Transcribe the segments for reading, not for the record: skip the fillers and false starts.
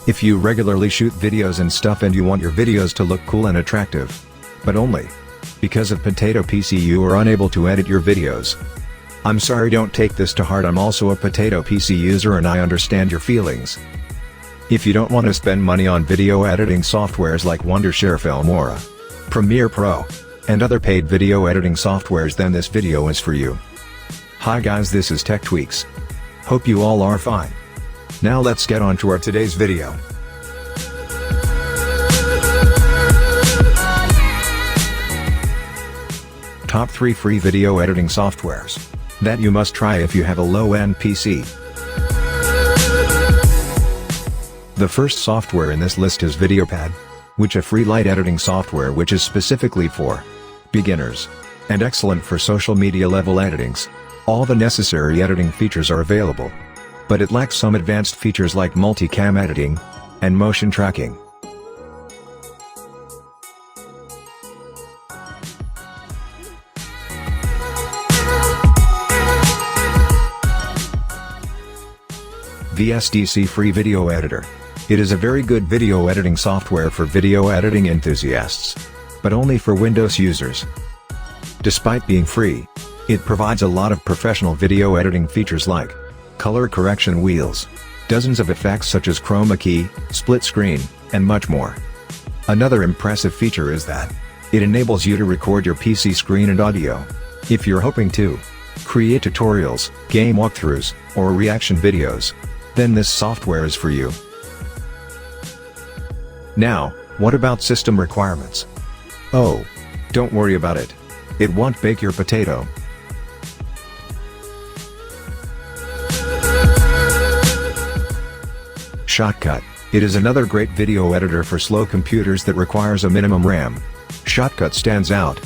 If you regularly shoot videos and stuff and you want your videos to look cool and attractive, but only because of Potato PC you are unable to edit your videos. I'm sorry, don't take this to heart, I'm also a Potato PC user and I understand your feelings. If you don't want to spend money on video editing softwares like Wondershare, Filmora, Premiere Pro, and other paid video editing softwares, then this video is for you. Hi guys, this is Tech Tweaks. Hope you all are fine. Now let's get on to our today's video. Top 3 free video editing softwares that you must try if you have a low-end PC. The first software in this list is VideoPad, which is a free light editing software which is specifically for beginners and excellent for social media level editings. All the necessary editing features are available, but it lacks some advanced features like multicam editing and motion tracking. VSDC Free Video Editor. It is a very good video editing software for video editing enthusiasts, but only for Windows users. Despite being free, it provides a lot of professional video editing features like color correction wheels, dozens of effects such as chroma key, split screen, and much more. Another impressive feature is that it enables you to record your PC screen and audio. If you're hoping to create tutorials, game walkthroughs, or reaction videos, then this software is for you. Now, what about system requirements? Oh, don't worry about it. It won't bake your potato. Shotcut. It is another great video editor for slow computers that requires a minimum RAM. Shotcut stands out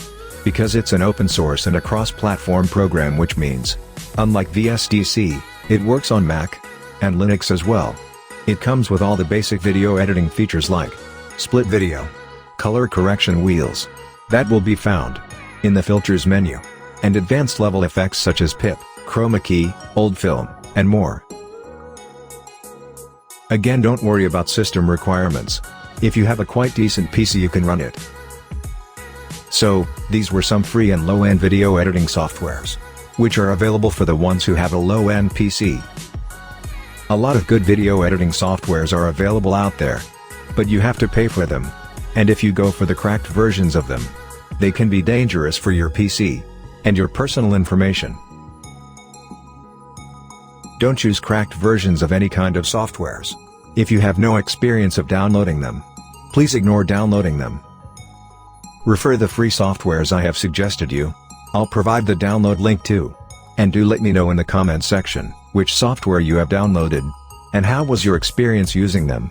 because it's an open source and a cross-platform program, which means, unlike VSDC, it works on Mac and Linux as well. It comes with all the basic video editing features like split video, color correction wheels, that will be found in the filters menu, and advanced level effects such as pip, chroma key, old film, and more. Again, don't worry about system requirements. If you have a quite decent PC you can run it. So, these were some free and low-end video editing softwares, which are available for the ones who have a low-end PC. A lot of good video editing softwares are available out there, but you have to pay for them, and if you go for the cracked versions of them, they can be dangerous for your PC and your personal information. Don't choose cracked versions of any kind of softwares. If you have no experience of downloading them, please ignore downloading them. Refer the free softwares I have suggested you. I'll provide the download link too. And do let me know in the comments section which software you have downloaded, and how was your experience using them.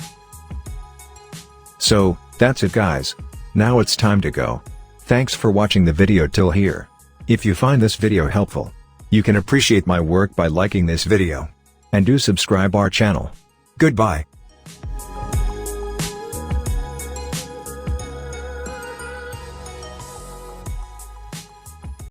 So, that's it guys. Now it's time to go. Thanks for watching the video till here. If you find this video helpful, you can appreciate my work by liking this video. And do subscribe our channel. Goodbye.